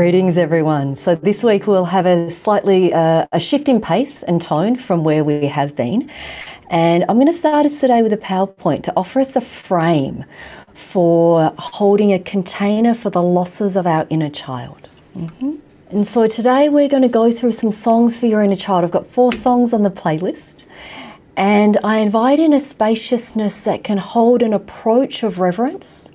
Greetings everyone. So this week we'll have a slightly a shift in pace and tone from where we have been. And I'm going to start us today with a PowerPoint to offer us a frame for holding a container for the losses of our inner child. And so today we're going to go through some songs for your inner child. I've got 4 songs on the playlist. And I invite in a spaciousness that can hold an approach of reverence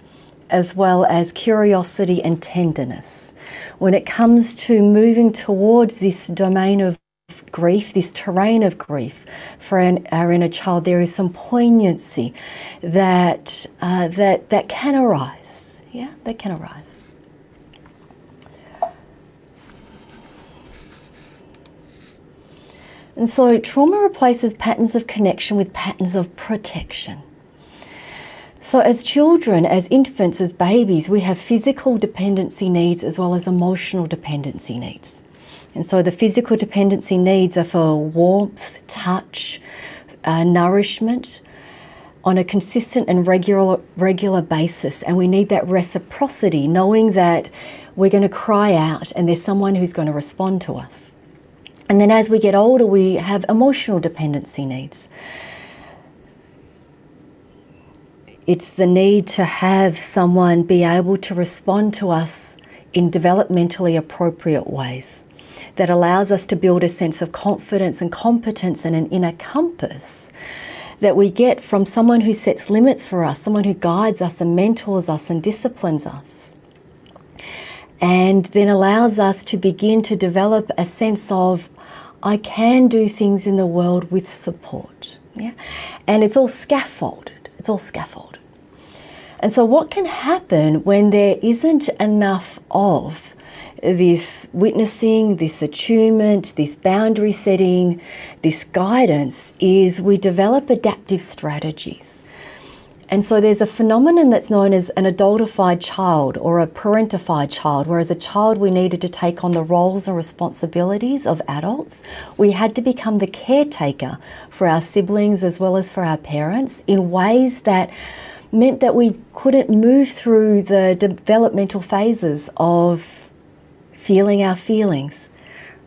as well as curiosity and tenderness when it comes to moving towards this domain of grief, this terrain of grief for our inner child. There is some poignancy that that can arise. Yeah, that can arise. And so trauma replaces patterns of connection with patterns of protection. So as children, as infants, as babies, we have physical dependency needs as well as emotional dependency needs. And so the physical dependency needs are for warmth, touch, nourishment on a consistent and regular basis. And we need that reciprocity, knowing that we're going to cry out and there's someone who's going to respond to us. And then as we get older, we have emotional dependency needs. It's the need to have someone be able to respond to us in developmentally appropriate ways that allows us to build a sense of confidence and competence and an inner compass that we get from someone who sets limits for us, someone who guides us and mentors us and disciplines us. And then allows us to begin to develop a sense of, I can do things in the world with support. Yeah? And it's all scaffolded. It's all scaffolded. And so what can happen when there isn't enough of this witnessing, this attunement, this boundary setting, this guidance is we develop adaptive strategies. And so there's a phenomenon that's known as an adultified child or a parentified child, whereas a child we needed to take on the roles and responsibilities of adults. We had to become the caretaker for our siblings as well as for our parents in ways that meant that we couldn't move through the developmental phases of feeling our feelings,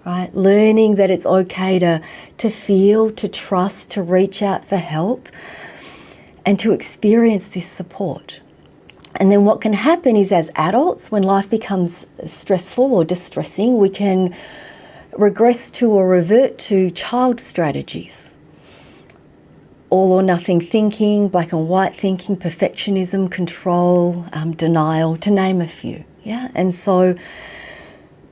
right? Learning that it's okay to feel, to trust, to reach out for help, and to experience this support. And then what can happen is as adults, when life becomes stressful or distressing, we can regress to or revert to child strategies. All or nothing thinking, black and white thinking, perfectionism, control, denial, to name a few. Yeah? And so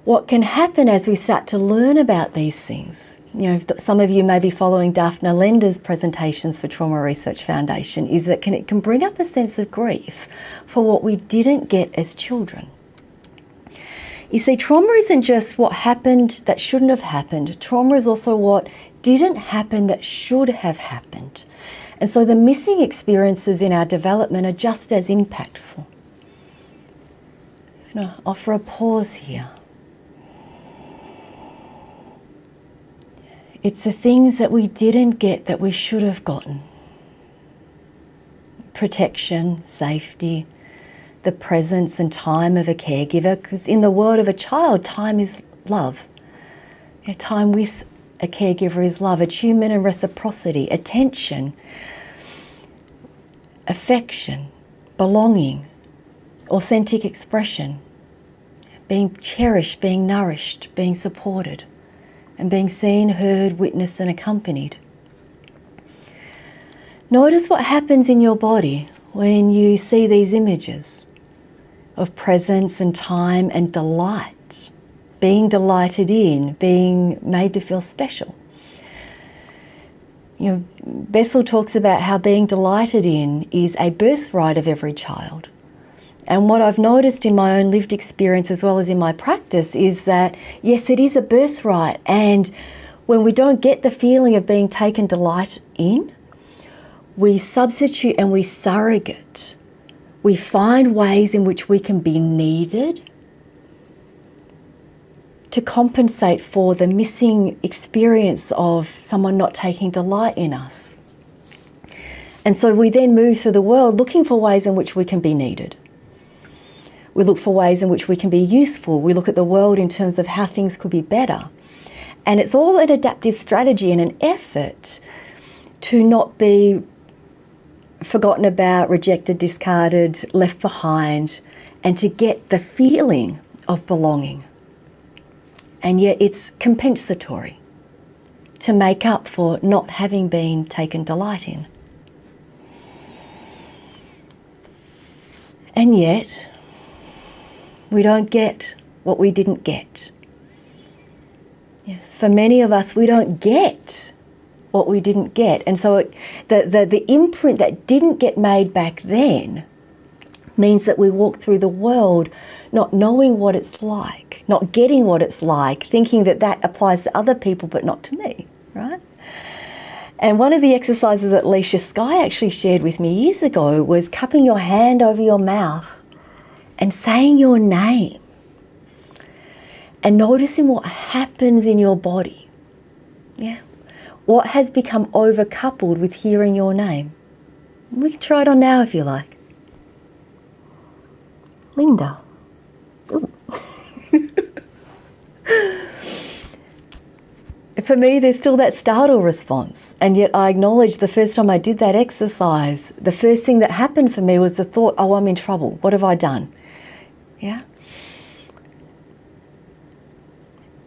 what can happen as we start to learn about these things, you know, some of you may be following Daphne Lender's presentations for Trauma Research Foundation, is that it can bring up a sense of grief for what we didn't get as children. You see, trauma isn't just what happened that shouldn't have happened. Trauma is also what didn't happen that should have happened. And so the missing experiences in our development are just as impactful. I'm just going to offer a pause here. It's the things that we didn't get that we should have gotten. Protection, safety, the presence and time of a caregiver, because in the world of a child, time is love. You know, time with a caregiver is love, attunement and reciprocity, attention, affection, belonging, authentic expression, being cherished, being nourished, being supported, and being seen, heard, witnessed and accompanied. Notice what happens in your body when you see these images of presence and time and delight, being delighted in, being made to feel special. You know, Bessel talks about how being delighted in is a birthright of every child. And what I've noticed in my own lived experience as well as in my practice is that, yes, it is a birthright. And when we don't get the feeling of being taken delight in, we substitute and we surrogate. We find ways in which we can be needed to compensate for the missing experience of someone not taking delight in us. And so we then move through the world looking for ways in which we can be needed. We look for ways in which we can be useful. We look at the world in terms of how things could be better. And it's all an adaptive strategy and an effort to not be forgotten about, rejected, discarded, left behind, and to get the feeling of belonging. And yet it's compensatory to make up for not having been taken delight in. And yet we don't get what we didn't get. Yes, for many of us, we don't get what we didn't get. And so the imprint that didn't get made back then means that we walk through the world not knowing what it's like, not getting what it's like, thinking that that applies to other people but not to me, right? And one of the exercises that Alicia Skye actually shared with me years ago was cupping your hand over your mouth and saying your name and noticing what happens in your body. Yeah. What has become overcoupled with hearing your name? We can try it on now if you like. Linda. For me, there's still that startle response. And yet I acknowledge the first time I did that exercise, the first thing that happened for me was the thought, oh, I'm in trouble. What have I done? Yeah.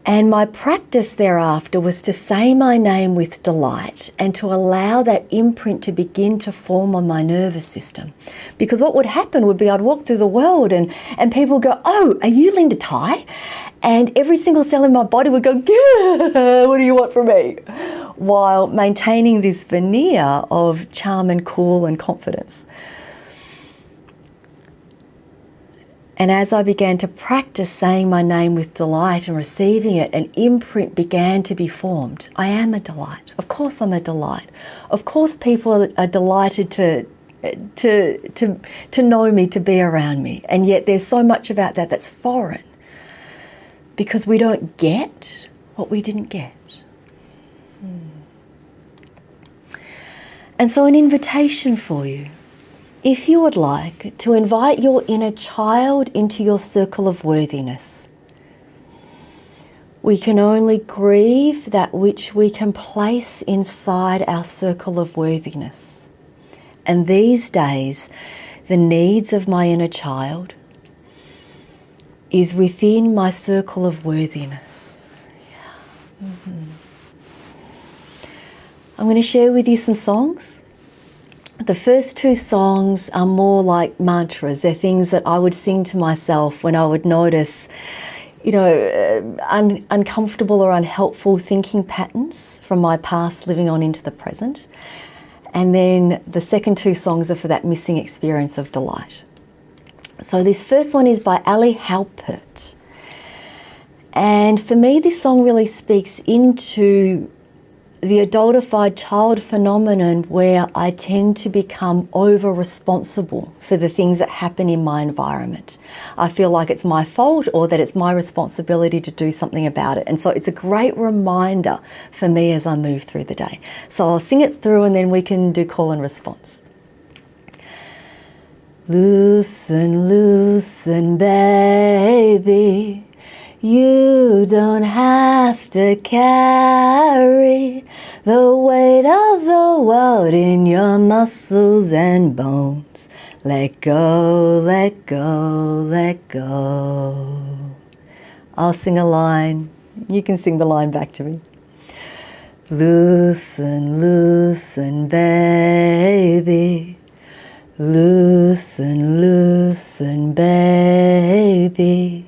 And my practice thereafter was to say my name with delight and to allow that imprint to begin to form on my nervous system. Because what would happen would be I'd walk through the world and people would go, oh, are you Linda Ty? And every single cell in my body would go, what do you want from me? While maintaining this veneer of charm and cool and confidence. And as I began to practice saying my name with delight and receiving it, an imprint began to be formed. I am a delight. Of course I'm a delight. Of course people are delighted to know me, to be around me. And yet there's so much about that that's foreign because we don't get what we didn't get. And so an invitation for you. If you would like to invite your inner child into your circle of worthiness, we can only grieve that which we can place inside our circle of worthiness. And these days, the needs of my inner child is within my circle of worthiness. Yeah. I'm going to share with you some songs. The first two songs are more like mantras. They're things that I would sing to myself when I would notice, uncomfortable or unhelpful thinking patterns from my past living on into the present. And then the second two songs are for that missing experience of delight. So this first one is by Ali Halpert. And for me, this song really speaks into the adultified child phenomenon where I tend to become over-responsible for the things that happen in my environment. I feel like it's my fault or that it's my responsibility to do something about it. And so it's a great reminder for me as I move through the day. So I'll sing it through and then we can do call and response. Loosen, loosen, baby. You don't have to carry the weight of the world in your muscles and bones. Let go, let go, let go. I'll sing a line. You can sing the line back to me. Loosen, loosen, baby. Loosen, loosen, baby.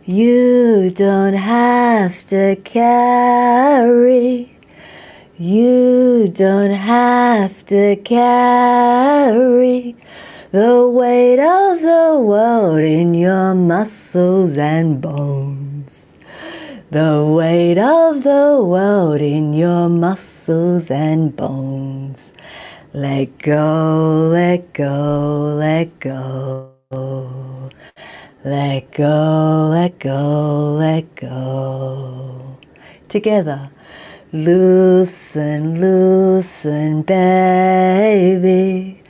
You don't have to carry. You don't have to carry the weight of the world in your muscles and bones. The weight of the world in your muscles and bones. Let go, let go, let go. Let go, let go, let go. Together. Loosen, loosen, baby.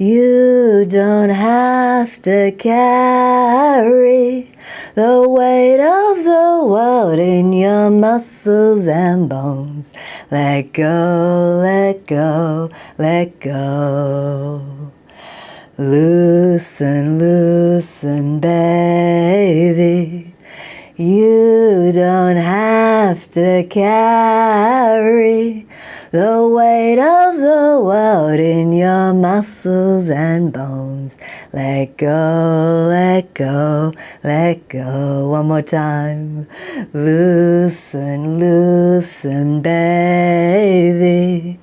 You don't have to carry the weight of the world in your muscles and bones. Let go, let go, let go. Loosen, loosen, baby. You don't have to carry the weight of the world in your muscles and bones. Let go, let go, let go. One more time. Loosen, loosen, baby.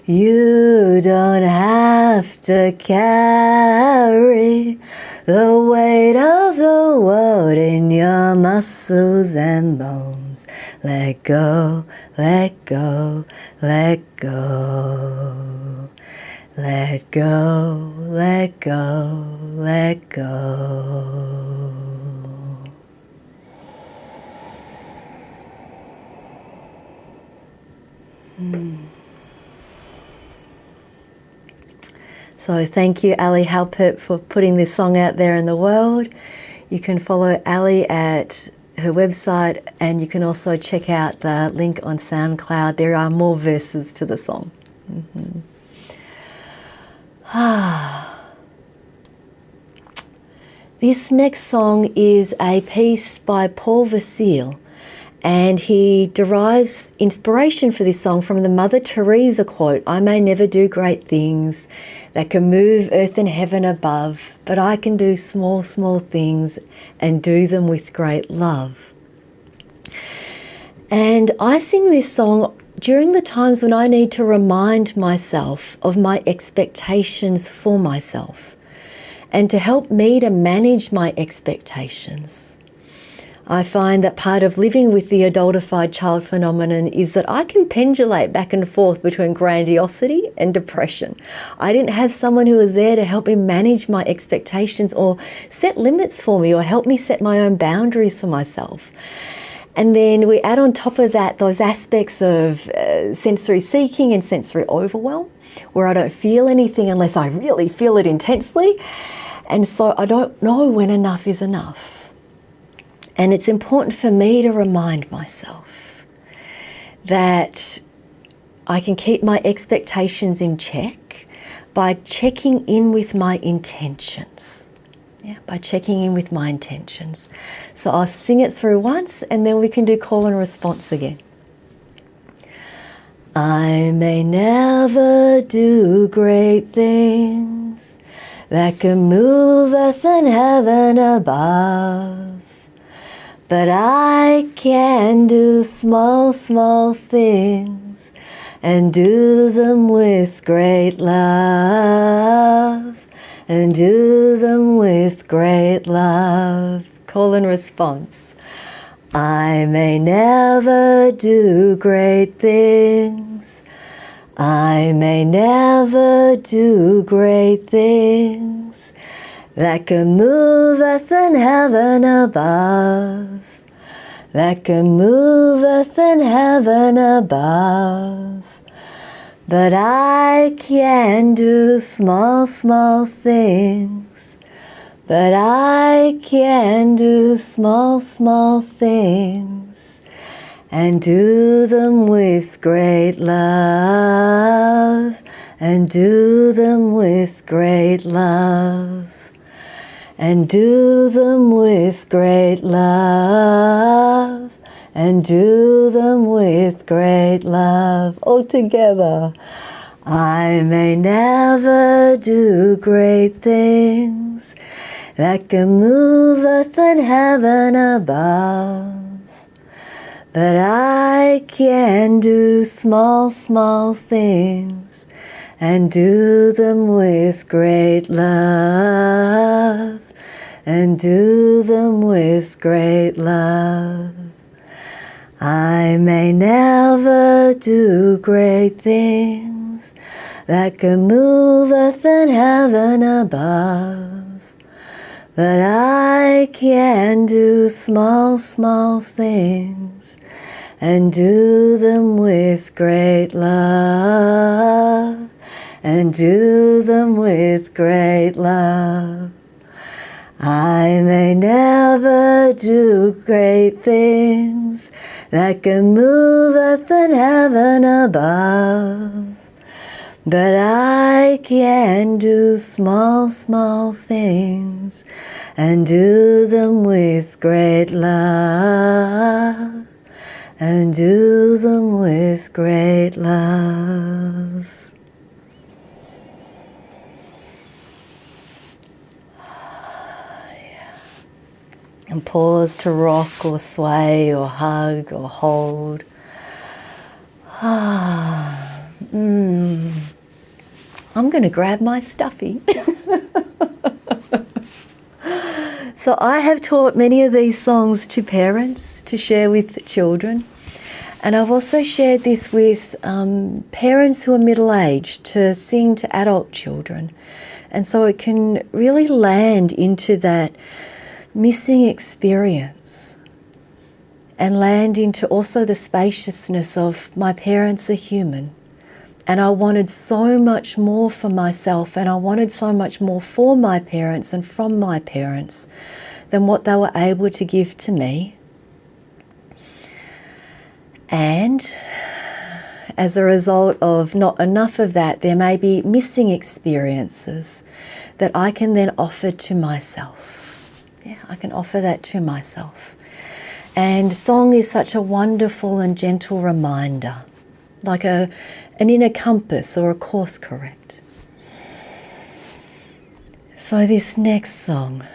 You don't have to carry the weight of the world in your muscles and bones. Let go, let go, let go. Let go, let go, let go. So thank you, Ali Halpert, for putting this song out there in the world. You can follow Ali at her website, and you can also check out the link on SoundCloud. There are more verses to the song. This next song is a piece by Paul Vasile, and he derives inspiration for this song from the Mother Teresa quote, "I may never do great things that can move earth and heaven above, but I can do small, small things and do them with great love." And I sing this song during the times when I need to remind myself of my expectations for myself and to help me to manage my expectations. I find that part of living with the adultified child phenomenon is that I can pendulate back and forth between grandiosity and depression. I didn't have someone who was there to help me manage my expectations or set limits for me or help me set my own boundaries for myself. And then we add on top of that those aspects of sensory seeking and sensory overwhelm, where I don't feel anything unless I really feel it intensely. And so I don't know when enough is enough. And it's important for me to remind myself that I can keep my expectations in check by checking in with my intentions. By checking in with my intentions. So I'll sing it through once and then we can do call and response again. I may never do great things that can move earth and heaven above, but I can do small, small things and do them with great love, and do them with great love. Call and response. I may never do great things. I may never do great things that can move earth and heaven above, that can move earth and heaven above. But I can do small, small things. But I can do small, small things and do them with great love, and do them with great love, and do them with great love, and do them with great love. All together. I may never do great things that can move earth and heaven above, but I can do small, small things and do them with great love, and do them with great love. I may never do great things that can move earth and heaven above, but I can do small, small things and do them with great love, and do them with great love. I may never do great things that can move earth and heaven above, but I can do small, small things and do them with great love, and do them with great love. And pause to rock or sway or hug or hold. I'm going to grab my stuffy. So I have taught many of these songs to parents to share with children. And I've also shared this with parents who are middle-aged to sing to adult children. And so it can really land into that missing experience and land into also the spaciousness of my parents are human. And I wanted so much more for myself, and I wanted so much more for my parents and from my parents than what they were able to give to me. And as a result of not enough of that, there may be missing experiences that I can then offer to myself. Yeah, I can offer that to myself. And song is such a wonderful and gentle reminder, like an inner compass or a course correct. So this next song,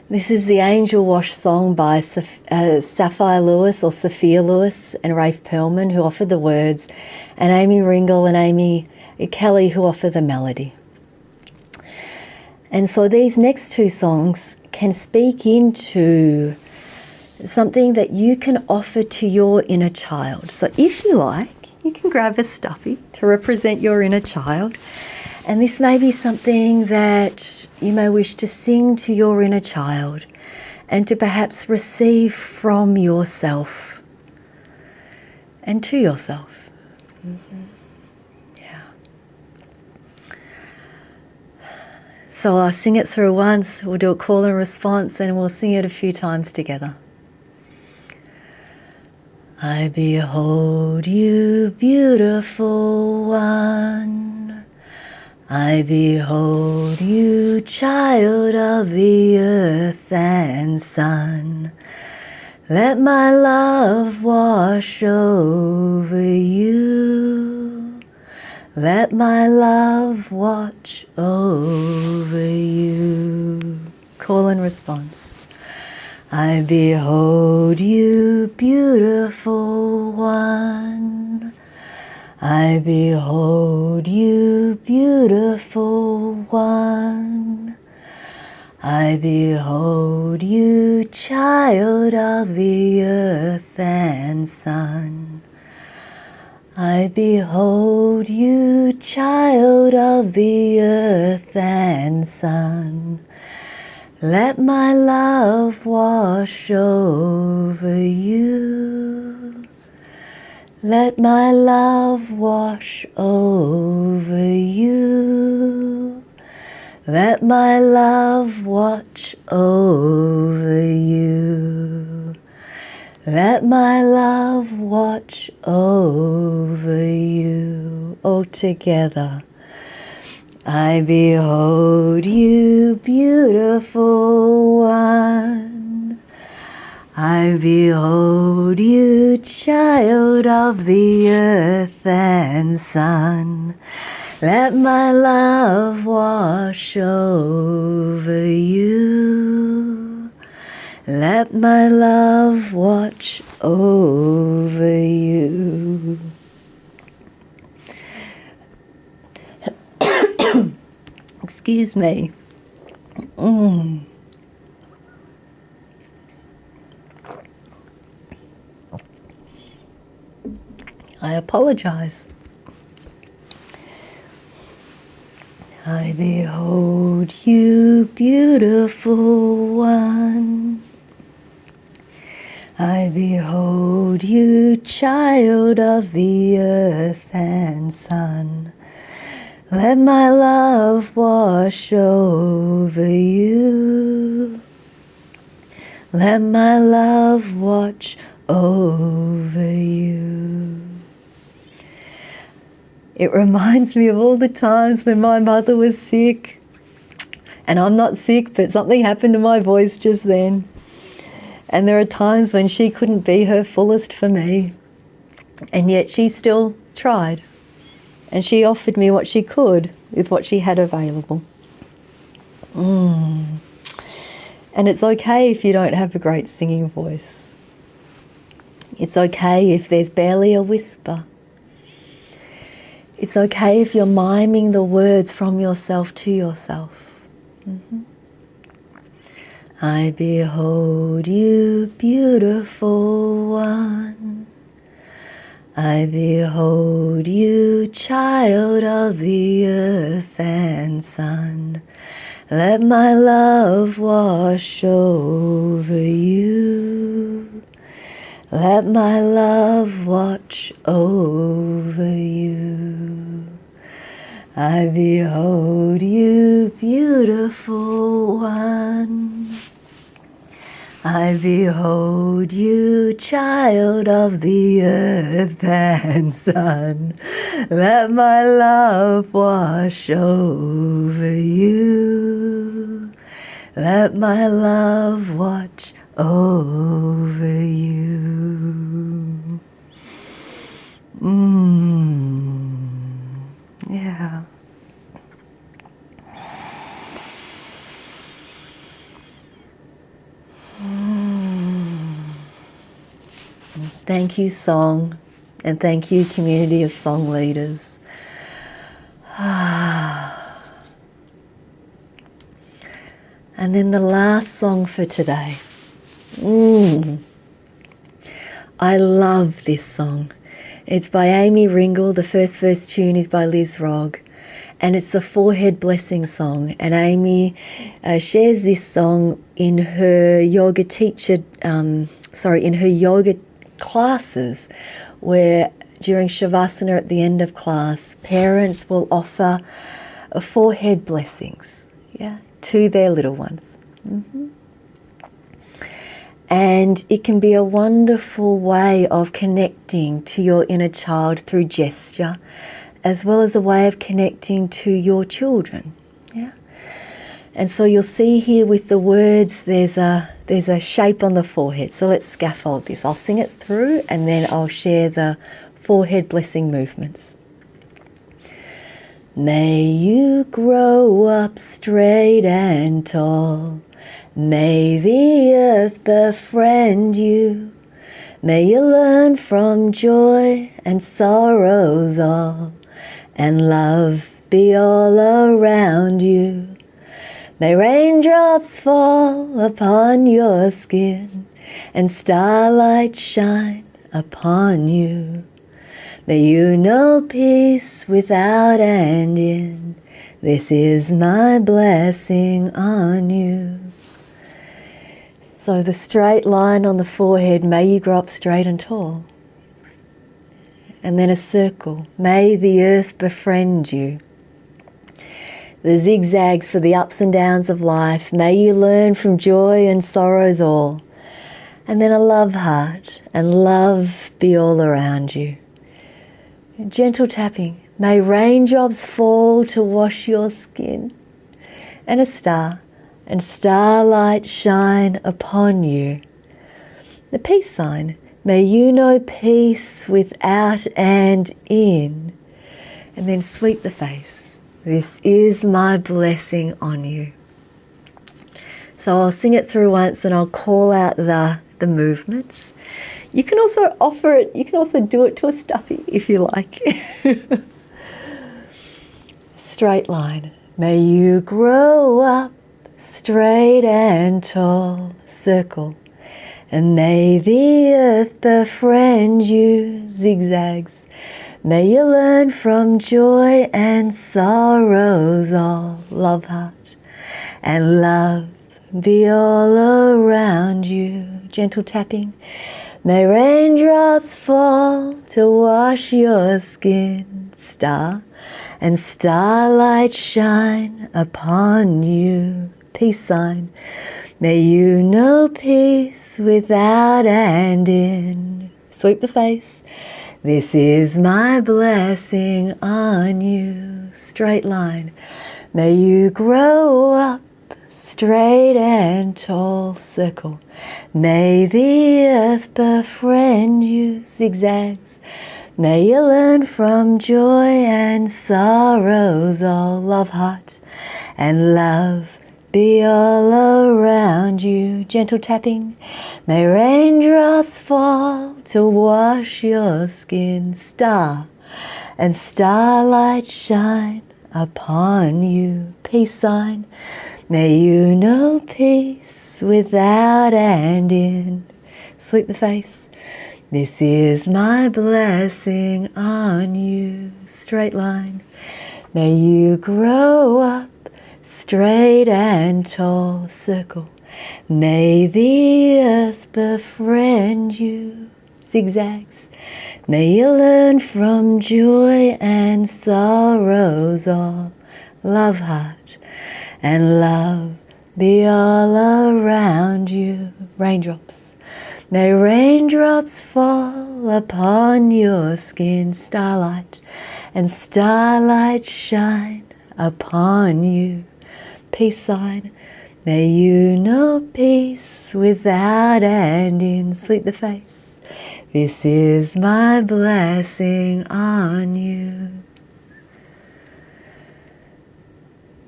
this is the Angel Wash song by Sapphire Lewis or Sophia Lewis and Rafe Perlman, who offer the words, and Amy Ringle and Amy Kelly, who offer the melody. And so these next two songs can speak into something that you can offer to your inner child. So if you like, you can grab a stuffy to represent your inner child. And this may be something that you may wish to sing to your inner child and to perhaps receive from yourself and to yourself. Yeah. So I'll sing it through once, we'll do a call and response, and we'll sing it a few times together. I behold you, beautiful one. I behold you, child of the earth and sun. Let my love wash over you. Let my love watch over you. Call and response. I behold you, beautiful one. I behold you, beautiful one. I behold you, child of the earth and sun. I behold you, child of the earth and sun. Let my love wash over you. Let my love wash over you. Let my love watch over you. Let my love watch over you. All together. I behold you, beautiful one. I behold you, child of the earth and sun. Let my love wash over you. Let my love watch over you. Excuse me. I apologize. I behold you, beautiful one. I behold you, child of the earth and sun. Let my love wash over you. Let my love watch over you. It reminds me of all the times when my mother was sick. And I'm not sick, but something happened to my voice just then. And there are times when she couldn't be her fullest for me. And yet she still tried. And she offered me what she could with what she had available. And it's okay if you don't have a great singing voice. It's okay if there's barely a whisper. It's okay if you're miming the words from yourself to yourself. I behold you, beautiful one. I behold you, child of the earth and sun. Let my love wash over you. Let my love watch over you. I behold you, beautiful one. I behold you, child of the earth and sun. Let my love wash over you. Let my love watch over you. Yeah. Thank you, song, and thank you, community of song leaders. And then the last song for today. I love this song. It's by Amy Ringle. The first tune is by Liz Rogg. And it's the Forehead Blessing song. And Amy shares this song in her yoga in her yoga classes, where during Shavasana at the end of class, parents will offer forehead blessings, to their little ones. And it can be a wonderful way of connecting to your inner child through gesture, as well as a way of connecting to your children. And so you'll see here with the words, there's a shape on the forehead. So let's scaffold this. I'll sing it through and then I'll share the forehead blessing movements. May you grow up straight and tall. May the earth befriend you. May you learn from joy and sorrows all, and love be all around you. May raindrops fall upon your skin and starlight shine upon you. May you know peace without ending. This is my blessing on you. So the straight line on the forehead, may you grow up straight and tall. And then a circle, may the earth befriend you. The zigzags for the ups and downs of life, may you learn from joy and sorrows all. And then a love heart, and love be all around you. Gentle tapping, may raindrops fall to wash your skin. And a star, and starlight shine upon you. The peace sign, may you know peace without and in. And then sweep the face. This is my blessing on you. So I'll sing it through once and I'll call out the movements. You can also offer it, you can also do it to a stuffy if you like. Straight line. May you grow up straight and tall. Circle. And may the earth befriend you. Zigzags. May you learn from joy and sorrows all. Love heart. And love be all around you. gentle tapping. May raindrops fall to wash your skin, star, and starlight shine upon you, peace sign. May you know peace without and in. Sweep the face. This is my blessing on you, straight line. May you grow up straight and tall, circle. May the earth befriend you, zigzags. May you learn from joy and sorrows all, love heart, and love be all around you, gentle tapping. May raindrops fall to wash your skin, star, and starlight shine upon you, peace sign. May you know peace without and in. Sweep the face. This is my blessing on you, straight line. May you grow up straight and tall, circle. May the earth befriend you, zigzags. May you learn from joy and sorrows all, love heart, and love be all around you, raindrops. May raindrops fall upon your skin, starlight, and starlight shine upon you, peace sign. May you know peace without and in. Sweep the face. This is my blessing on you.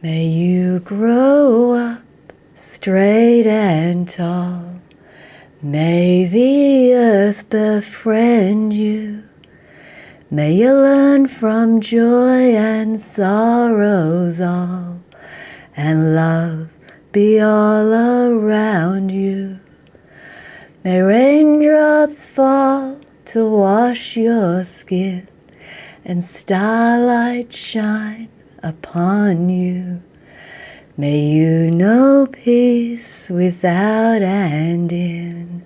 May you grow up straight and tall. May the earth befriend you. May you learn from joy and sorrows all, and love be all around you. May raindrops fall to wash your skin, and starlight shine upon you. May you know peace without and in.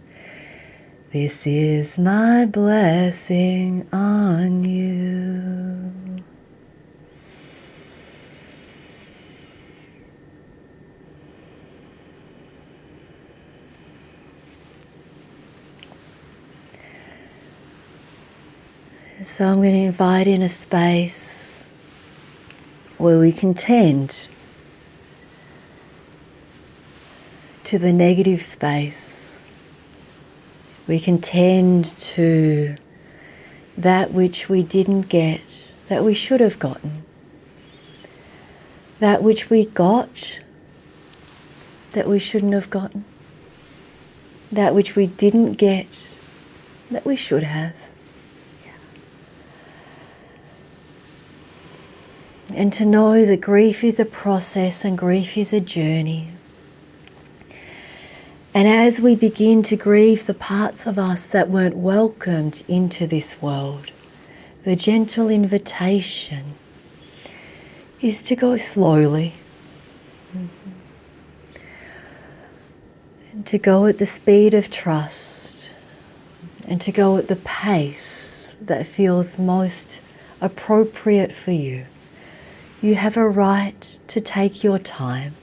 This is my blessing on you. So I'm going to invite in a space where we can tend to the negative space. We can tend to that which we didn't get, that we should have gotten. That which we got, that we shouldn't have gotten. That which we didn't get, that we should have. And to know that grief is a process and grief is a journey. And as we begin to grieve the parts of us that weren't welcomed into this world, the gentle invitation is to go slowly. And to go at the speed of trust. And to go at the pace that feels most appropriate for you. You have a right to take your time.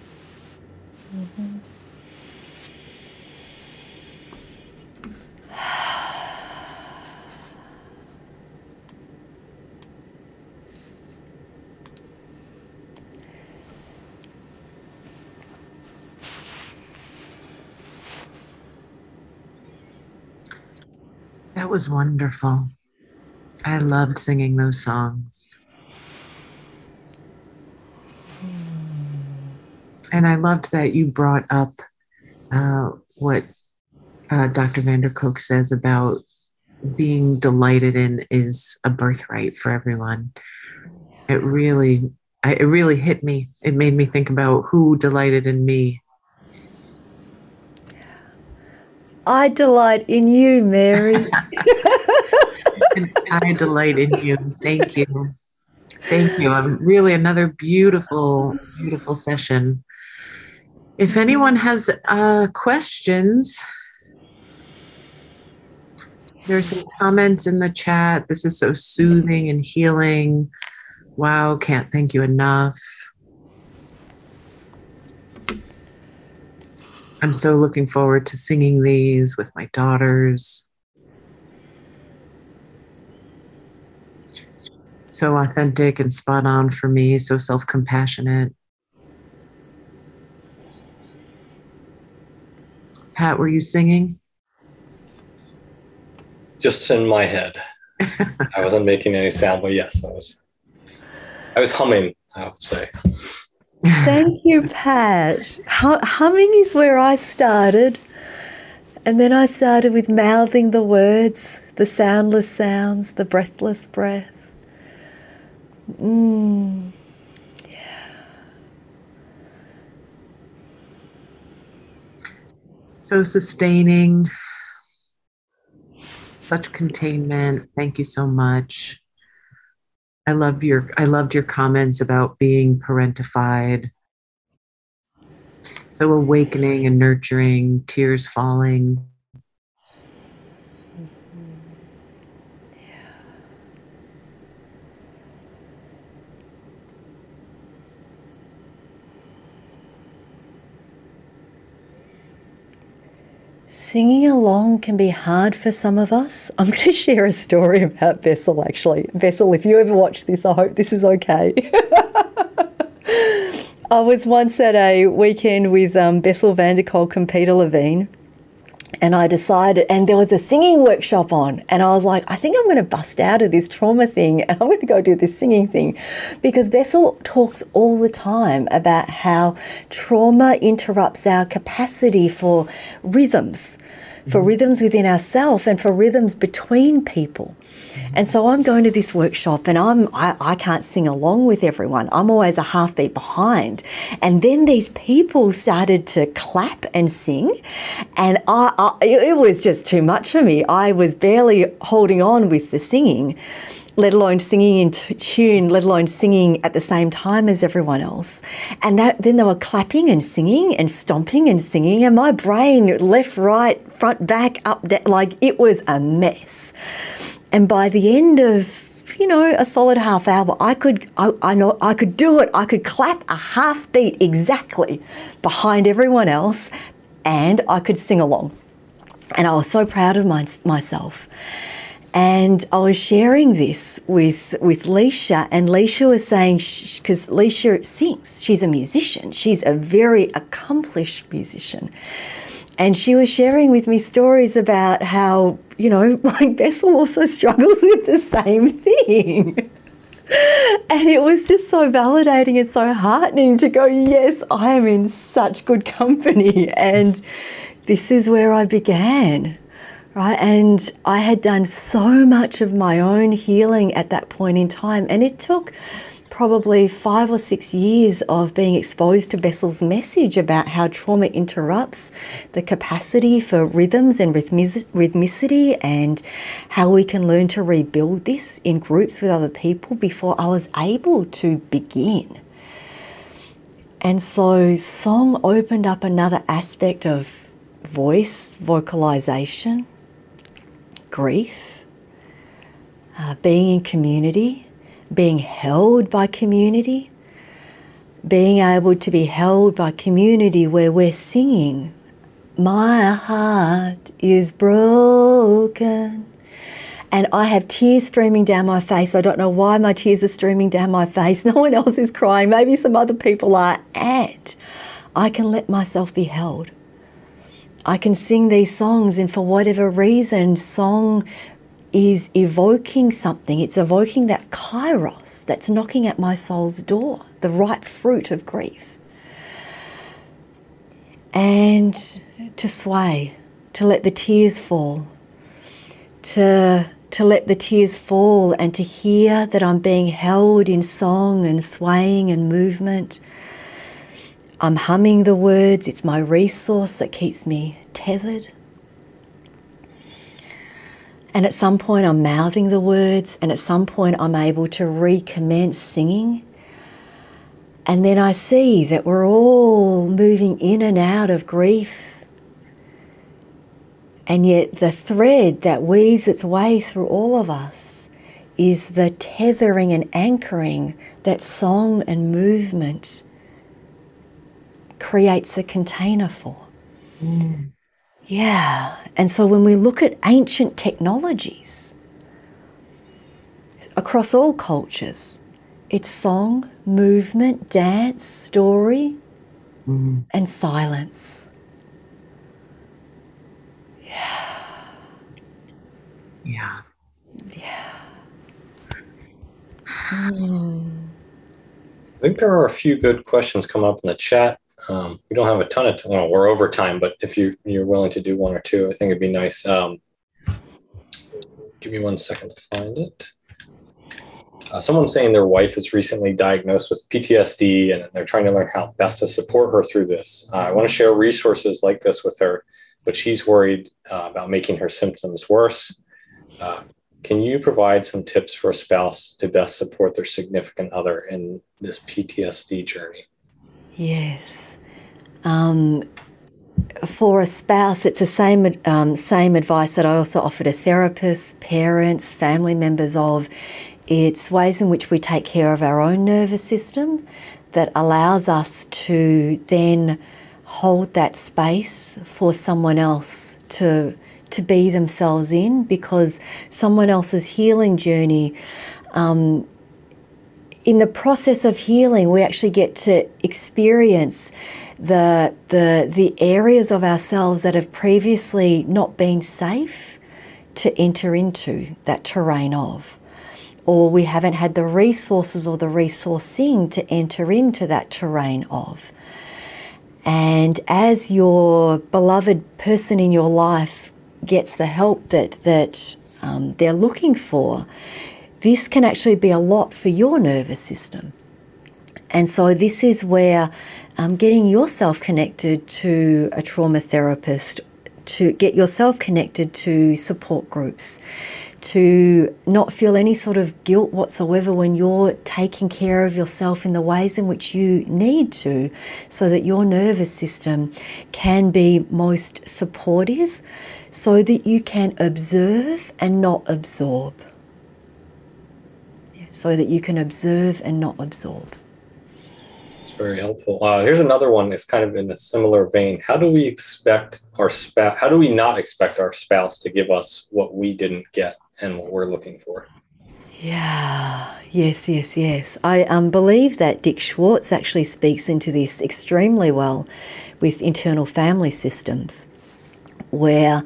That was wonderful. I loved singing those songs. And I loved that you brought up what Dr. Van der Kolk says about being delighted in is a birthright for everyone. It really hit me. It made me think about who delighted in me. I delight in you, Mary. I delight in you. Thank you. Thank you. Really another beautiful, beautiful session. If anyone has questions, There's some comments in the chat. This is so soothing and healing. Wow, can't thank you enough. I'm so looking forward to singing these with my daughters. So authentic and spot on for me, so self-compassionate. Pat, were you singing? Just in my head. I wasn't making any sound, but yes, I was humming, I would say. Thank you, Pat. Humming is where I started. And then I started with mouthing the words, the soundless sounds, the breathless breath. So sustaining, such containment. Thank you so much. I loved your comments about being parentified. So awakening and nurturing, tears falling. Singing along can be hard for some of us. I'm going to share a story about Bessel, actually. Bessel, if you ever watch this, I hope this is okay. I was once at a weekend with Bessel van der Kolk and Peter Levine, and I decided, and there was a singing workshop on, and I was like, I think I'm going to bust out of this trauma thing and I'm going to go do this singing thing, because Bessel talks all the time about how trauma interrupts our capacity for rhythms, within ourselves and for rhythms between people. And so I'm going to this workshop and I can't sing along with everyone. I'm always a half beat behind. And then these people started to clap and sing, and it was just too much for me. I was barely holding on with the singing, let alone singing in tune, let alone singing at the same time as everyone else. And then they were clapping and singing and stomping and singing, and my brain left, right, front, back, up, down, like it was a mess. And by the end of, a solid half hour, I know I could do it. I could clap a half beat exactly behind everyone else, and I could sing along. And I was so proud of myself. And I was sharing this with Leisha, and Leisha was saying, because Leisha sings, she's a musician, she's a very accomplished musician. And she was sharing with me stories about how, like Bessel also struggles with the same thing. And it was just so validating and so heartening to go, yes, I am in such good company. And this is where I began, right? And I had done so much of my own healing at that point in time. And it took probably 5 or 6 years of being exposed to Bessel's message about how trauma interrupts the capacity for rhythms and rhythmicity, and how we can learn to rebuild this in groups with other people before I was able to begin. And so song opened up another aspect of voice, vocalization, grief, being in community, being held by community, being able to be held by community where we're singing, my heart is broken. And I have tears streaming down my face. I don't know why my tears are streaming down my face. No one else is crying. Maybe some other people are. And I can let myself be held. I can sing these songs, and for whatever reason, song is evoking something. It's evoking that kairos that's knocking at my soul's door, the ripe fruit of grief. And to sway, to let the tears fall, to let the tears fall, and to hear that I'm being held in song and swaying and movement. I'm humming the words. It's my resource that keeps me tethered. And at some point I'm mouthing the words, and at some point I'm able to recommence singing. And then I see that we're all moving in and out of grief And yet the thread that weaves its way through all of us is the tethering and anchoring that song and movement creates the container for. Mm. Yeah. And so when we look at ancient technologies across all cultures, it's song, movement, dance, story, and silence. Yeah. Yeah. I think there are a few good questions coming up in the chat. We don't have a ton of time. Well, we're over time, but if you're willing to do one or two, I think it'd be nice. Give me 1 second to find it. Someone's saying their wife is recently diagnosed with PTSD and they're trying to learn how best to support her through this. I want to share resources like this with her, but she's worried about making her symptoms worse. Can you provide some tips for a spouse to best support their significant other in this PTSD journey? Yes. For a spouse, it's the same advice that I also offer to therapists, parents, family members of. It's ways in which we take care of our own nervous system that allows us to then hold that space for someone else to be themselves in, because someone else's healing journey, in the process of healing, we actually get to experience the areas of ourselves that have previously not been safe to enter into that terrain of, or we haven't had the resources or the resourcing to enter into that terrain of. And as your beloved person in your life gets the help that they're looking for, this can actually be a lot for your nervous system. And so this is where getting yourself connected to a trauma therapist, to get yourself connected to support groups, to not feel any sort of guilt whatsoever when you're taking care of yourself in the ways in which you need to, so that your nervous system can be most supportive, so that you can observe and not absorb. So that you can observe and not absorb. It's very helpful. Here's another one that's kind of in a similar vein. How do we not expect our spouse to give us what we didn't get and what we're looking for? Yeah, yes. I believe that Dick Schwartz actually speaks into this extremely well with internal family systems, where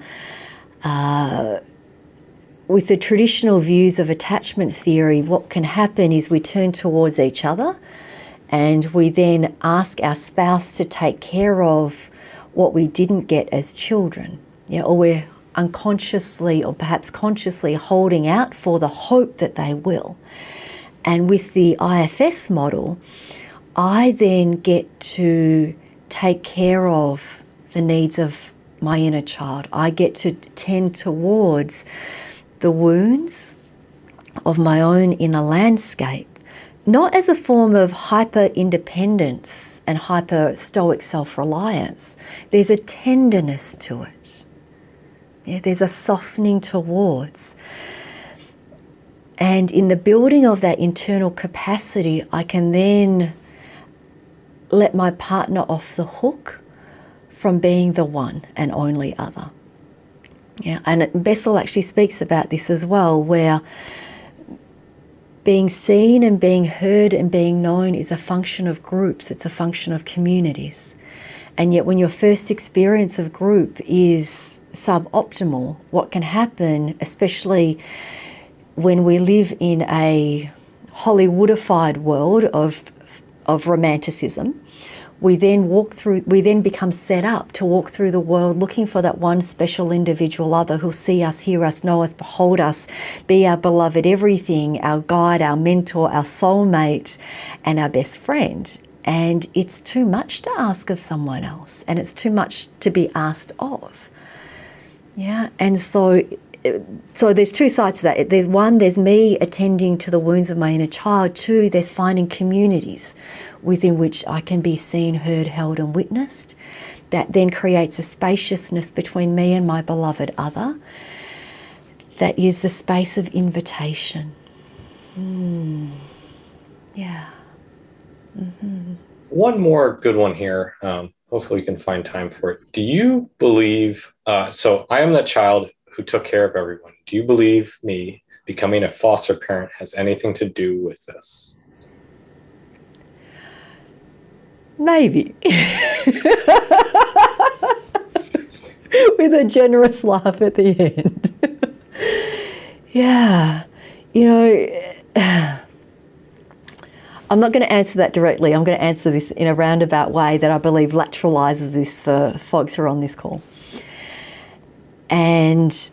with the traditional views of attachment theory, what can happen is we turn towards each other and we then ask our spouse to take care of what we didn't get as children. Yeah, or we're unconsciously or perhaps consciously holding out for the hope that they will. And with the IFS model, I then get to take care of the needs of my inner child. I get to tend towards the wounds of my own inner landscape, not as a form of hyper-independence and hyper-stoic self-reliance. There's a tenderness to it. Yeah, there's a softening towards. And in the building of that internal capacity, I can then let my partner off the hook from being the one and only other. Yeah, and Bessel actually speaks about this as well, where being seen and being heard and being known is a function of groups, it's a function of communities. And yet when your first experience of group is suboptimal, what can happen, especially when we live in a Hollywoodified world of romanticism, we then become set up to walk through the world looking for that one special individual other who'll see us, hear us, know us, behold us, be our beloved everything, our guide, our mentor, our soulmate, and our best friend. And it's too much to ask of someone else, and it's too much to be asked of. Yeah, and so so there's two sides to that. There's one, there's me attending to the wounds of my inner child. Two, there's finding communities within which I can be seen, heard, held and witnessed. That then creates a spaciousness between me and my beloved other. That is the space of invitation. Yeah. Mm-hmm. One more good one here. Hopefully we can find time for it. Do you believe, so I am that child who took care of everyone. Do you believe me becoming a foster parent has anything to do with this? Maybe. With a generous laugh at the end. Yeah. You know, I'm not going to answer that directly. I'm going to answer this in a roundabout way that I believe lateralizes this for folks who are on this call. And,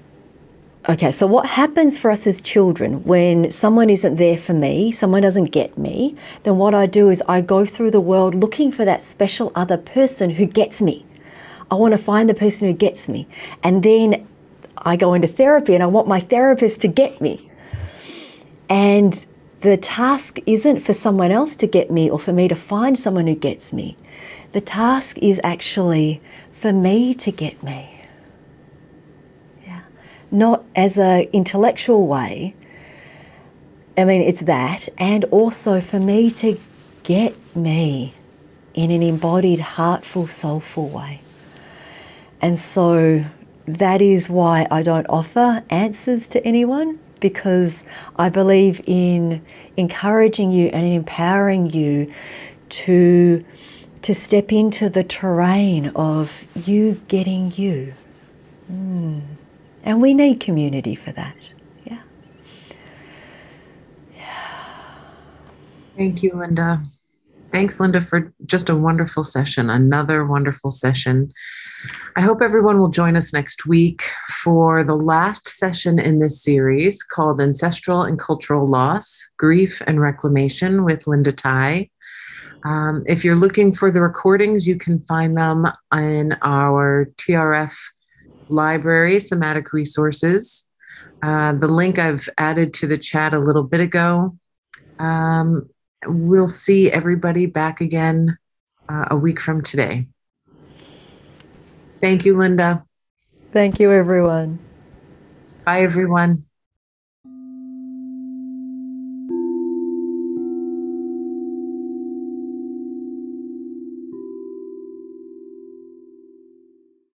okay, so what happens for us as children when someone isn't there for me, someone doesn't get me, then what I do is I go through the world looking for that special other person who gets me. I want to find the person who gets me. And then I go into therapy and I want my therapist to get me. And the task isn't for someone else to get me or for me to find someone who gets me. The task is actually for me to get me. Yeah. Not as an intellectual way. I mean, it's that. And also for me to get me in an embodied, heartful, soulful way. And so that is why I don't offer answers to anyone, because I believe in encouraging you and empowering you to step into the terrain of you getting you. And we need community for that. Yeah. Thank you, Linda. Thanks, Linda, for just a wonderful session, another wonderful session. I hope everyone will join us next week for the last session in this series called Ancestral and Cultural Loss, Grief and Reclamation with Linda Tai. If you're looking for the recordings, you can find them in our TRF library, Somatic Resources. The link I've added to the chat a little bit ago. We'll see everybody back again a week from today. Thank you, Linda. Thank you, everyone. Bye, everyone.